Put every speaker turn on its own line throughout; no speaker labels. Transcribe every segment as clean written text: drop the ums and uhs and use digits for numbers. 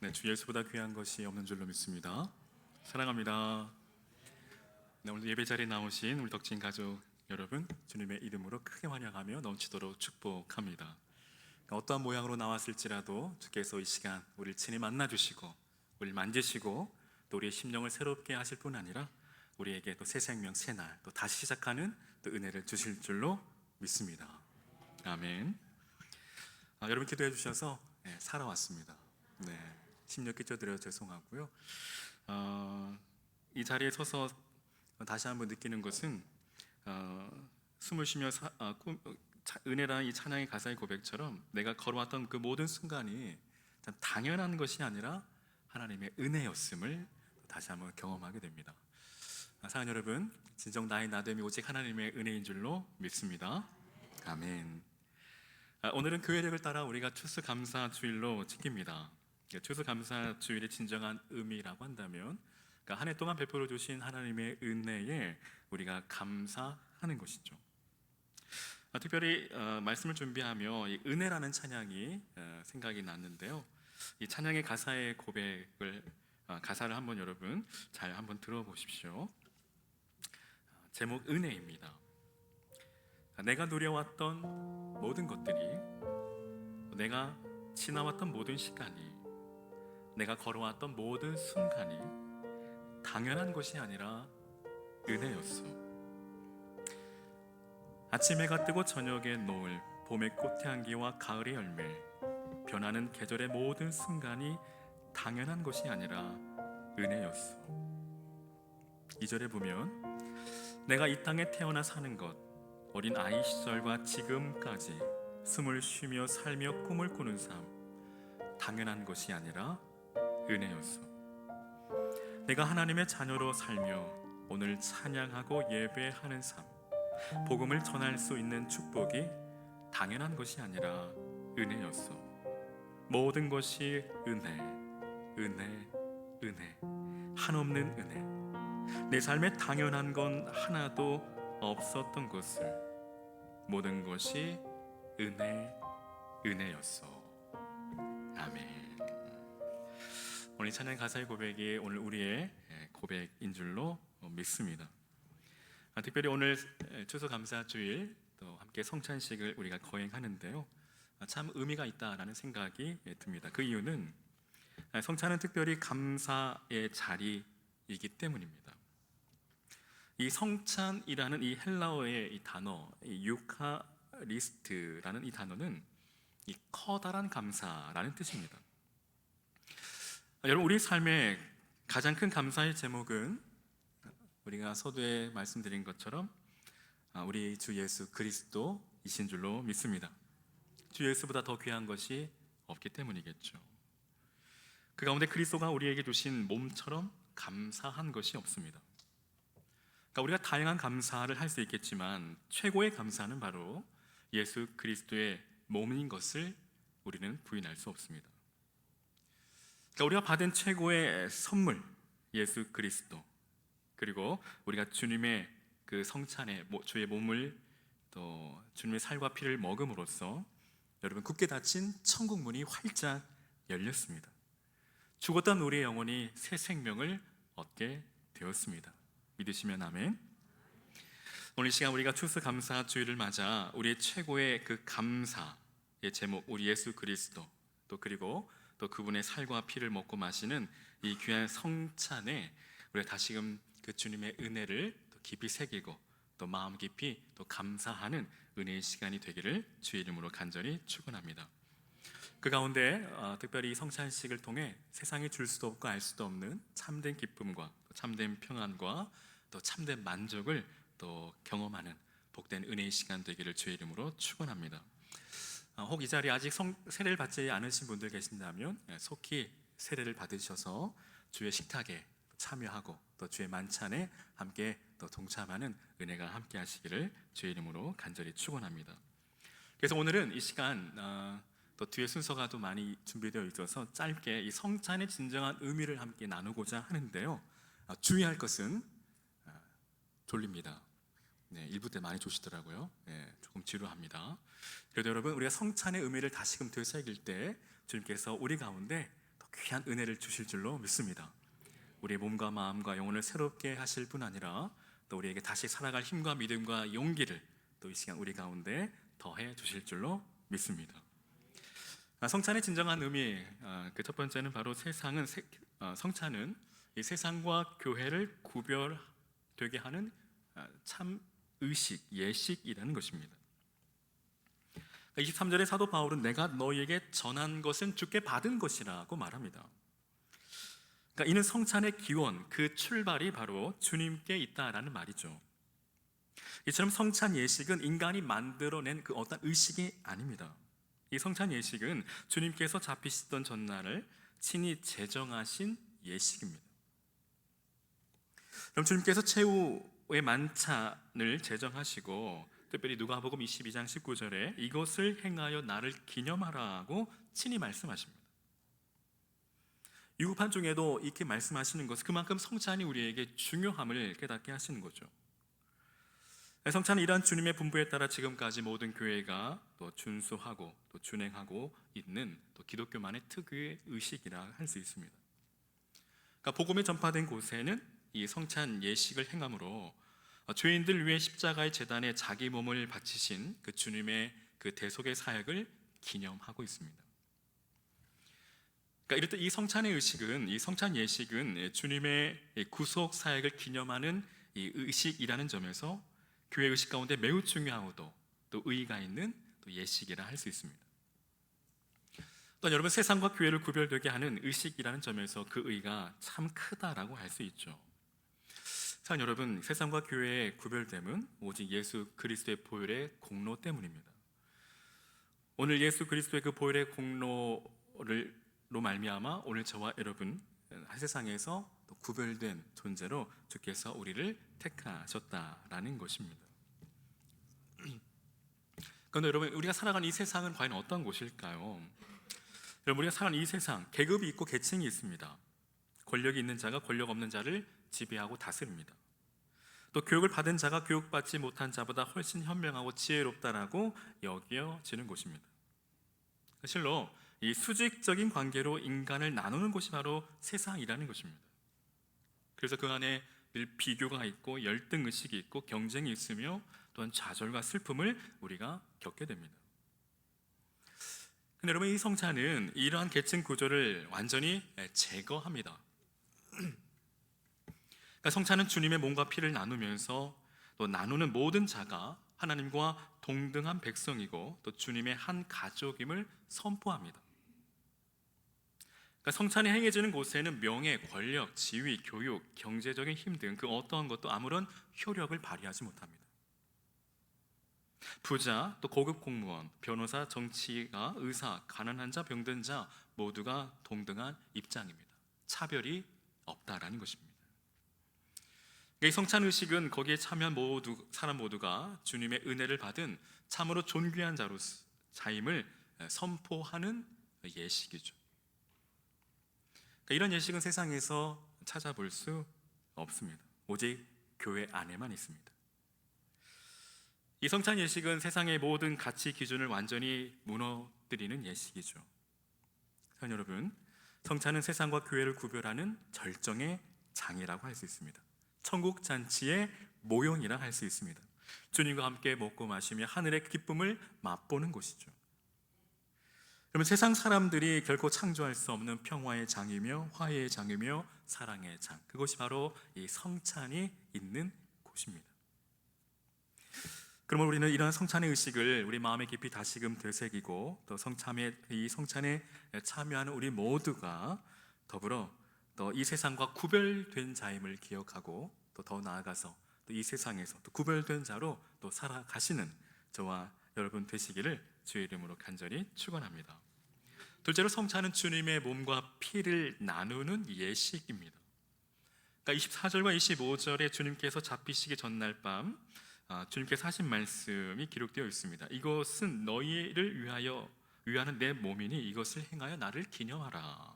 네, 주 예수보다 귀한 것이 없는 줄로 믿습니다. 사랑합니다. 네, 오늘 예배 자리에 나오신 우리 덕진 가족 여러분, 주님의 이름으로 크게 환영하며 넘치도록 축복합니다. 어떠한 모양으로 나왔을지라도 주께서 이 시간 우리를 친히 만나주시고 우리를 만지시고 또 우리의 심령을 새롭게 하실 뿐 아니라 우리에게 또 새 생명, 새 날, 또 다시 시작하는 또 은혜를 주실 줄로 믿습니다. 아멘. 여러분 기도해 주셔서 살아왔습니다. 네, 심려 끼쳐드려 죄송하고요. 이 자리에 서서 다시 한번 느끼는 것은 숨을 쉬며 은혜라는 이 찬양의 가사의 고백처럼 내가 걸어왔던 그 모든 순간이 참 당연한 것이 아니라 하나님의 은혜였음을 다시 한번 경험하게 됩니다. 사랑하는 여러분, 진정 나의 나됨이 오직 하나님의 은혜인 줄로 믿습니다. 아멘. 오늘은 교회력을 따라 우리가 추수감사주일로 지킵니다. 추수감사주일의 진정한 의미라고 한다면 한 해 동안 베풀어 주신 하나님의 은혜에 우리가 감사하는 것이죠. 특별히 말씀을 준비하며 이 은혜라는 찬양이 생각이 났는데요. 이 찬양의 가사의 고백을 가사를 한번 여러분 잘 한번 들어보십시오. 제목 은혜입니다. 내가 누려왔던 모든 것들이, 내가 지나왔던 모든 시간이, 내가 걸어왔던 모든 순간이 당연한 것이 아니라 은혜였어. 아침 해가 뜨고 저녁에 노을, 봄의 꽃향기와 가을의 열매, 변하는 계절의 모든 순간이 당연한 것이 아니라 은혜였어. 2절에 보면 내가 이 땅에 태어나 사는 것, 어린 아이 시절과 지금까지 숨을 쉬며 살며 꿈을 꾸는 삶, 당연한 것이 아니라 은혜였어. 내가 하나님의 자녀로 살며 오늘 찬양하고 예배하는 삶, 복음을 전할 수 있는 축복이 당연한 것이 아니라 은혜였어. 모든 것이 은혜, 은혜, 은혜, 한없는 은혜. 내 삶에 당연한 건 하나도 없었던 것을, 모든 것이 은혜, 은혜였어. 아멘. 오늘 찬양 가사의 고백이 오늘 우리의 고백인 줄로 믿습니다. 특별히 오늘 추수감사주일 또 함께 성찬식을 우리가 거행하는데요, 참 의미가 있다라는 생각이 듭니다. 그 이유는 성찬은 특별히 감사의 자리이기 때문입니다. 이 성찬이라는 이 헬라어의 이 단어, 이 유카리스트라는 이 단어는 이 커다란 감사라는 뜻입니다. 여러분, 우리 삶의 가장 큰 감사의 제목은 우리가 서두에 말씀드린 것처럼 우리 주 예수 그리스도이신 줄로 믿습니다. 주 예수보다 더 귀한 것이 없기 때문이겠죠. 그 가운데 그리스도가 우리에게 주신 몸처럼 감사한 것이 없습니다. 그러니까 우리가 다양한 감사를 할 수 있겠지만 최고의 감사는 바로 예수 그리스도의 몸인 것을 우리는 부인할 수 없습니다. 그러니까 우리가 받은 최고의 선물, 예수 그리스도, 그리고 우리가 주님의 그 성찬에 주의 몸을 또 주님의 살과 피를 먹음으로써 여러분 굳게 닫힌 천국 문이 활짝 열렸습니다. 죽었던 우리의 영혼이 새 생명을 얻게 되었습니다. 믿으시면 아멘. 오늘 시간 우리가 추수감사주일을 맞아 우리의 최고의 그 감사의 제목, 우리 예수 그리스도, 또 그리고 또 그분의 살과 피를 먹고 마시는 이 귀한 성찬에 우리가 다시금 그 주님의 은혜를 또 깊이 새기고 또 마음 깊이 또 감사하는 은혜의 시간이 되기를 주의 이름으로 간절히 축원합니다. 그 가운데 특별히 이 성찬식을 통해 세상이 줄 수도 없고 알 수도 없는 참된 기쁨과 참된 평안과 또 참된 만족을 또 경험하는 복된 은혜의 시간 되기를 주의 이름으로 축원합니다. 혹 이 자리에 아직 세례를 받지 않으신 분들 계신다면 속히 세례를 받으셔서 주의 식탁에 참여하고 또 주의 만찬에 함께 또 동참하는 은혜가 함께 하시기를 주의 이름으로 간절히 축원합니다. 그래서 오늘은 이 시간 또 뒤에 순서가 또 많이 준비되어 있어서 짧게 이 성찬의 진정한 의미를 함께 나누고자 하는데요, 주의할 것은 졸립니다. 네, 1부 때 많이 조시더라고요. 네, 조금 지루합니다. 그래도 여러분, 우리가 성찬의 의미를 다시금 되새길 때 주님께서 우리 가운데 더 또 귀한 은혜를 주실 줄로 믿습니다. 우리의 몸과 마음과 영혼을 새롭게 하실 뿐 아니라 또 우리에게 다시 살아갈 힘과 믿음과 용기를 또 이 시간 우리 가운데 더해 주실 줄로 믿습니다. 성찬의 진정한 의미, 그 첫 번째는 바로 성찬은 이 세상과 교회를 구별되게 하는 참 의식, 예식이라는 것입니다. 23절에 사도 바울은 내가 너희에게 전한 것은 주께 받은 것이라고 말합니다. 그러니까 이는 성찬의 기원, 그 출발이 바로 주님께 있다라는 말이죠. 이처럼 성찬 예식은 인간이 만들어낸 그 어떤 의식이 아닙니다. 이 성찬 예식은 주님께서 잡히시던 전날을 친히 제정하신 예식입니다. 그럼 주님께서 최후의 만찬을 제정하시고 특별히 누가복음 22장 19절에 이것을 행하여 나를 기념하라고 친히 말씀하십니다. 유급한 중에도 이렇게 말씀하시는 것은 그만큼 성찬이 우리에게 중요함을 깨닫게 하시는 거죠. 성찬은 이러한 주님의 분부에 따라 지금까지 모든 교회가 또 준수하고 또 준행하고 있는 또 기독교만의 특유의 의식이라 할 수 있습니다. 그러니까 복음이 전파된 곳에는 이 성찬 예식을 행함으로 죄인들 위해 십자가의 제단에 자기 몸을 바치신 그 주님의 그 대속의 사역을 기념하고 있습니다. 그러니까 이럴 때 이 성찬의 의식은, 이 성찬 예식은 주님의 구속 사역을 기념하는 이 의식이라는 점에서 교회 의식 가운데 매우 중요하고도 또 의의가 있는 또 예식이라 할 수 있습니다. 또 여러분, 세상과 교회를 구별되게 하는 의식이라는 점에서 그 의의가 참 크다라고 할 수 있죠. 자, 여러분, 세상과 교회의 구별됨은 오직 예수 그리스도의 보혈의 공로 때문입니다. 오늘 예수 그리스도의 그 보혈의 공로로 말미암아 오늘 저와 여러분 세상에서 또 구별된 존재로 주께서 우리를 택하셨다라는 것입니다. 그런데 여러분, 우리가 살아가는 이 세상은 과연 어떤 곳일까요? 여러분, 우리가 살아가는 이 세상, 계급이 있고 계층이 있습니다. 권력이 있는 자가 권력 없는 자를 지배하고 다스립니다. 또 교육을 받은 자가 교육받지 못한 자보다 훨씬 현명하고 지혜롭다라고 여겨지는 곳입니다. 실로 이 수직적인 관계로 인간을 나누는 곳이 바로 세상이라는 것입니다. 그래서 그 안에 늘 비교가 있고 열등의식이 있고 경쟁이 있으며 또한 좌절과 슬픔을 우리가 겪게 됩니다. 근데 여러분, 이 성찬은 이러한 계층 구조를 완전히 제거합니다. 그러니까 성찬은 주님의 몸과 피를 나누면서 또 나누는 모든 자가 하나님과 동등한 백성이고 또 주님의 한 가족임을 선포합니다. 그러니까 성찬이 행해지는 곳에는 명예, 권력, 지위, 교육, 경제적인 힘 등 그 어떠한 것도 아무런 효력을 발휘하지 못합니다. 부자, 또 고급 공무원, 변호사, 정치가, 의사, 가난한 자, 병든 자 모두가 동등한 입장입니다. 차별이 없다라는 것입니다. 이 성찬 의식은 거기에 참여한 사람 모두가 주님의 은혜를 받은 참으로 존귀한 자임을 선포하는 예식이죠. 이런 예식은 세상에서 찾아볼 수 없습니다. 오직 교회 안에만 있습니다. 이 성찬 예식은 세상의 모든 가치 기준을 완전히 무너뜨리는 예식이죠. 여러분, 성찬은 세상과 교회를 구별하는 절정의 장이라고 할 수 있습니다. 천국 잔치의 모형이라 할 수 있습니다. 주님과 함께 먹고 마시며 하늘의 기쁨을 맛보는 곳이죠. 그러면 세상 사람들이 결코 창조할 수 없는 평화의 장이며 화해의 장이며 사랑의 장, 그것이 바로 이 성찬이 있는 곳입니다. 그러면 우리는 이러한 성찬의 의식을 우리 마음에 깊이 다시금 되새기고 또 이 성찬에 참여하는 우리 모두가 더불어 또 이 세상과 구별된 자임을 기억하고 또 더 나아가서 또 이 세상에서 또 구별된 자로 또 살아가시는 저와 여러분 되시기를 주의 이름으로 간절히 축원합니다. 둘째로, 성찬은 주님의 몸과 피를 나누는 예식입니다. 그러니까 24절과 25절에 주님께서 잡히시기 전날 밤 주님께서 하신 말씀이 기록되어 있습니다. 이것은 너희를 위하는 내 몸이니 이것을 행하여 나를 기념하라.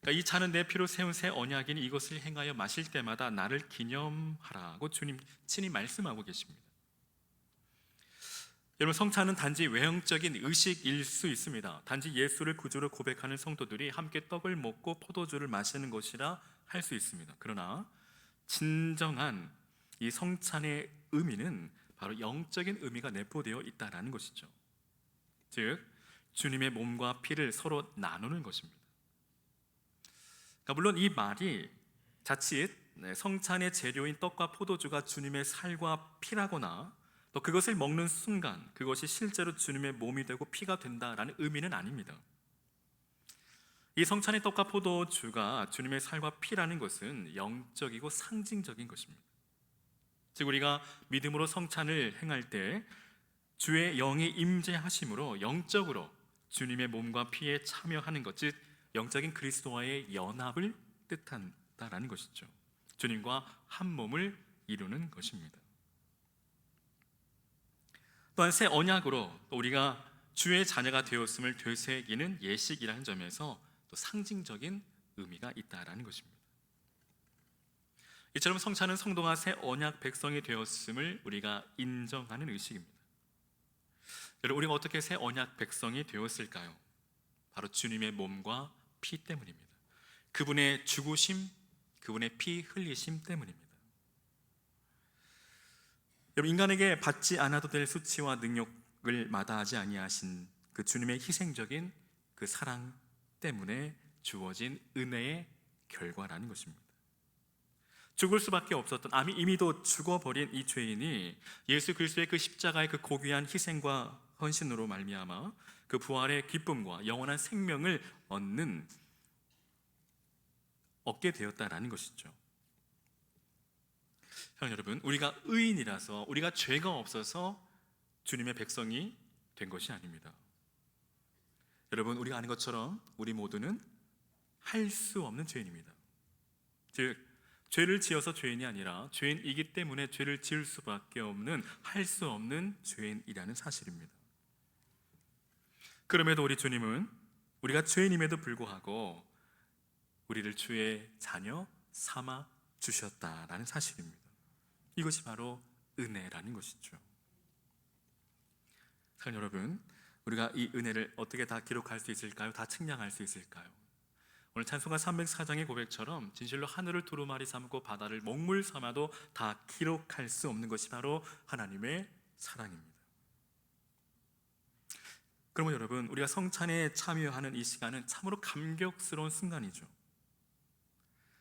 그러니까 이 잔은 내 피로 세운 새 언약이니 이것을 행하여 마실 때마다 나를 기념하라고 주님 친히 말씀하고 계십니다. 여러분, 성찬은 단지 외형적인 의식일 수 있습니다. 단지 예수를 구주로 고백하는 성도들이 함께 떡을 먹고 포도주를 마시는 것이라 할 수 있습니다. 그러나 진정한 이 성찬의 의미는 바로 영적인 의미가 내포되어 있다는 것이죠. 즉, 주님의 몸과 피를 서로 나누는 것입니다. 그러니까 물론 이 말이 자칫 성찬의 재료인 떡과 포도주가 주님의 살과 피라거나 또 그것을 먹는 순간 그것이 실제로 주님의 몸이 되고 피가 된다라는 의미는 아닙니다. 이 성찬의 떡과 포도주가 주님의 살과 피라는 것은 영적이고 상징적인 것입니다. 즉, 우리가 믿음으로 성찬을 행할 때 주의 영이 임재하심으로 영적으로 주님의 몸과 피에 참여하는 것, 즉 영적인 그리스도와의 연합을 뜻한다라는 것이죠. 주님과 한 몸을 이루는 것입니다. 또한 새 언약으로 우리가 주의 자녀가 되었음을 되새기는 예식이라는 점에서 또 상징적인 의미가 있다라는 것입니다. 이처럼 성찬은 성도가 새 언약 백성이 되었음을 우리가 인정하는 의식입니다. 여러분, 우리가 어떻게 새 언약 백성이 되었을까요? 바로 주님의 몸과 피 때문입니다. 그분의 죽으심, 그분의 피 흘리심 때문입니다. 여러분, 인간에게 받지 않아도 될 수치와 능력을 마다하지 아니하신 그 주님의 희생적인 그 사랑 때문에 주어진 은혜의 결과라는 것입니다. 죽을 수밖에 없었던, 이미도 죽어버린 이 죄인이 예수 그리스도의 그 십자가의 그 고귀한 희생과 헌신으로 말미암아 그 부활의 기쁨과 영원한 생명을 얻게 되었다라는 것이죠. 여러분, 우리가 의인이라서, 우리가 죄가 없어서 주님의 백성이 된 것이 아닙니다. 여러분, 우리가 아는 것처럼 우리 모두는 할 수 없는 죄인입니다. 즉, 죄를 지어서 죄인이 아니라 죄인이기 때문에 죄를 지을 수밖에 없는, 할 수 없는 죄인이라는 사실입니다. 그럼에도 우리 주님은 우리가 죄인임에도 불구하고 우리를 주의 자녀 삼아 주셨다라는 사실입니다. 이것이 바로 은혜라는 것이죠. 사랑하는 여러분, 우리가 이 은혜를 어떻게 다 기록할 수 있을까요? 다 측량할 수 있을까요? 오늘 찬송가 304장의 고백처럼 진실로 하늘을 두루마리 삼고 바다를 먹물 삼아도 다 기록할 수 없는 것이 바로 하나님의 사랑입니다. 그러면 여러분, 우리가 성찬에 참여하는 이 시간은 참으로 감격스러운 순간이죠.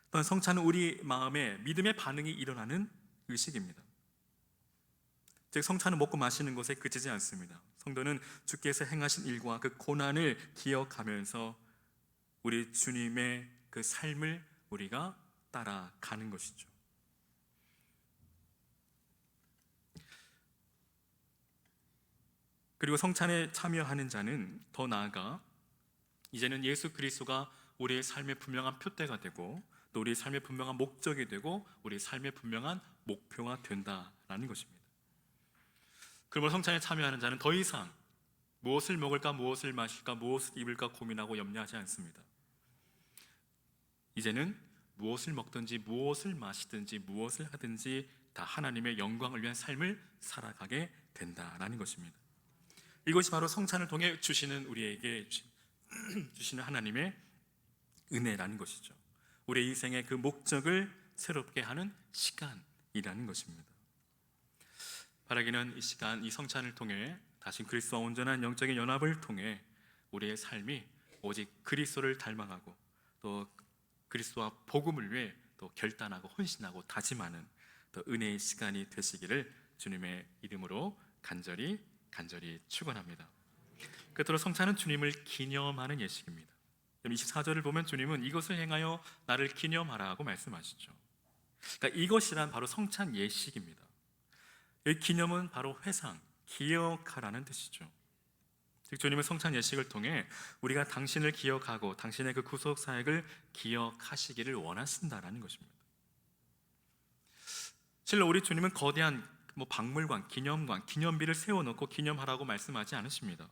또한 성찬은 우리 마음에 믿음의 반응이 일어나는 의식입니다. 즉, 성찬은 먹고 마시는 것에 그치지 않습니다. 성도는 주께서 행하신 일과 그 고난을 기억하면서 우리 주님의 그 삶을 우리가 따라가는 것이죠. 그리고 성찬에 참여하는 자는 더 나아가 이제는 예수 그리스도가 우리의 삶의 분명한 표대가 되고 또 우리의 삶의 분명한 목적이 되고 우리의 삶의 분명한 목표가 된다라는 것입니다. 그러므로 성찬에 참여하는 자는 더 이상 무엇을 먹을까, 무엇을 마실까, 무엇을 입을까 고민하고 염려하지 않습니다. 이제는 무엇을 먹든지 무엇을 마시든지 무엇을 하든지 다 하나님의 영광을 위한 삶을 살아가게 된다라는 것입니다. 이것이 바로 성찬을 통해 주시는 우리에게 주시는 하나님의 은혜라는 것이죠. 우리의 인생의 그 목적을 새롭게 하는 시간이라는 것입니다. 바라기는 이 시간, 이 성찬을 통해 다시 그리스도와 온전한 영적인 연합을 통해 우리의 삶이 오직 그리스도를 닮아가고 또 그리스도와 복음을 위해 또 결단하고 헌신하고 다짐하는 또 은혜의 시간이 되시기를 주님의 이름으로 간절히 축원합니다. 끝으로 성찬은 주님을 기념하는 예식입니다. 24절을 보면 주님은 이것을 행하여 나를 기념하라고 말씀하시죠. 그러니까 이것이란 바로 성찬 예식입니다. 이 기념은 바로 회상, 기억하라는 뜻이죠. 즉, 주님은 성찬 예식을 통해 우리가 당신을 기억하고 당신의 그 구속 사역을 기억하시기를 원하신다라는 것입니다. 실로 우리 주님은 거대한 박물관, 기념관, 기념비를 세워놓고 기념하라고 말씀하지 않으십니다.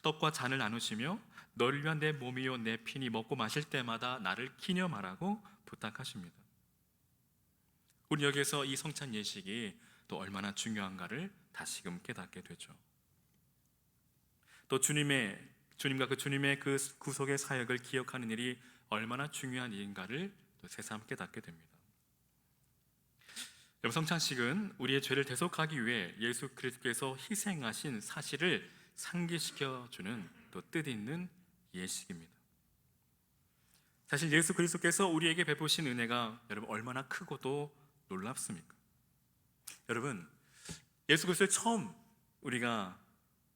떡과 잔을 나누시며 너를 위한 내 몸이요 내 피니 먹고 마실 때마다 나를 기념하라고 부탁하십니다. 우리 여기에서 이 성찬 예식이 또 얼마나 중요한가를 다시금 깨닫게 되죠. 또 주님과 그 주님의 그 구속의 사역을 기억하는 일이 얼마나 중요한 일인가를 또 새삼 깨닫게 됩니다. 여러분, 성찬식은 우리의 죄를 대속하기 위해 예수 그리스도께서 희생하신 사실을 상기시켜주는 또 뜻있는 예식입니다. 사실 예수 그리스도께서 우리에게 베푸신 은혜가 여러분 얼마나 크고도 놀랍습니까? 여러분, 예수 그리스도를 처음 우리가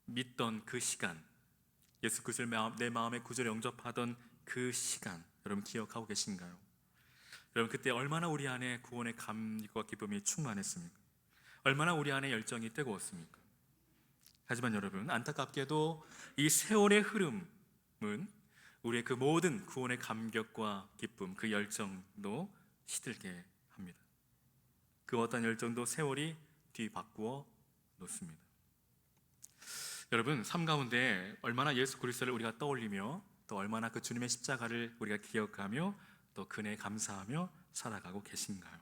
믿던 그 시간, 예수 그리스도를 내 마음의 구주로 영접하던 그 시간, 여러분 기억하고 계신가요? 여러분, 그때 얼마나 우리 안에 구원의 감격과 기쁨이 충만했습니까? 얼마나 우리 안에 열정이 뜨거웠습니까? 하지만 여러분, 안타깝게도 이 세월의 흐름은 우리의 그 모든 구원의 감격과 기쁨, 그 열정도 시들게 합니다. 그 어떤 열정도 세월이 뒤바꾸어 놓습니다. 여러분, 삶 가운데 얼마나 예수 그리스도를 우리가 떠올리며 또 얼마나 그 주님의 십자가를 우리가 기억하며 또 그네에 감사하며 살아가고 계신가요?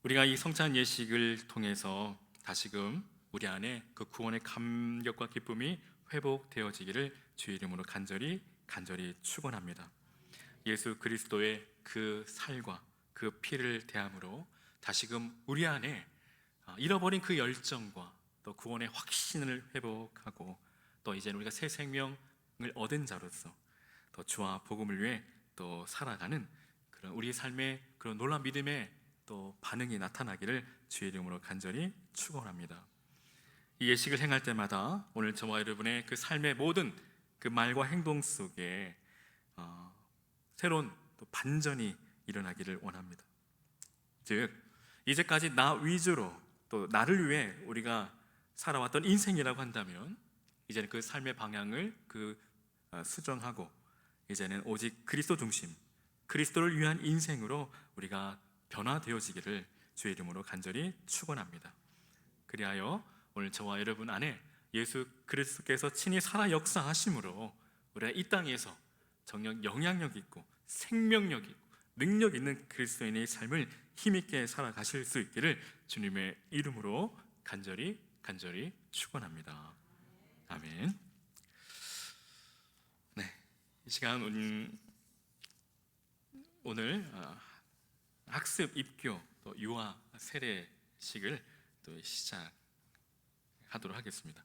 우리가 이 성찬 예식을 통해서 다시금 우리 안에 그 구원의 감격과 기쁨이 회복되어지기를 주의 이름으로 간절히 축원합니다. 예수 그리스도의 그 살과 그 피를 대함으로 다시금 우리 안에 잃어버린 그 열정과 또 구원의 확신을 회복하고 또 이제는 우리가 새 생명을 얻은 자로서 또 주와 복음을 위해 또 살아가는 그런 우리의 삶의 그런 놀라운 믿음의 또 반응이 나타나기를 주의 이름으로 간절히 축원합니다. 이 예식을 행할 때마다 오늘 저와 여러분의 그 삶의 모든 그 말과 행동 속에 새로운 또 반전이 일어나기를 원합니다. 즉, 이제까지 나 위주로 또 나를 위해 우리가 살아왔던 인생이라고 한다면 이제는 그 삶의 방향을 수정하고 이제는 오직 그리스도 중심, 그리스도를 위한 인생으로 우리가 변화되어지기를 주의 이름으로 간절히 축원합니다. 그리하여 오늘 저와 여러분 안에 예수 그리스도께서 친히 살아 역사하심으로 우리가 이 땅에서 정녕 영향력 있고 생명력 있고 능력 있는 그리스도인의 삶을 힘있게 살아가실 수 있기를 주님의 이름으로 간절히 축원합니다. 아멘. 네, 이 시간 오늘 학습, 입교, 또 유아 세례식을 또 시작하도록 하겠습니다.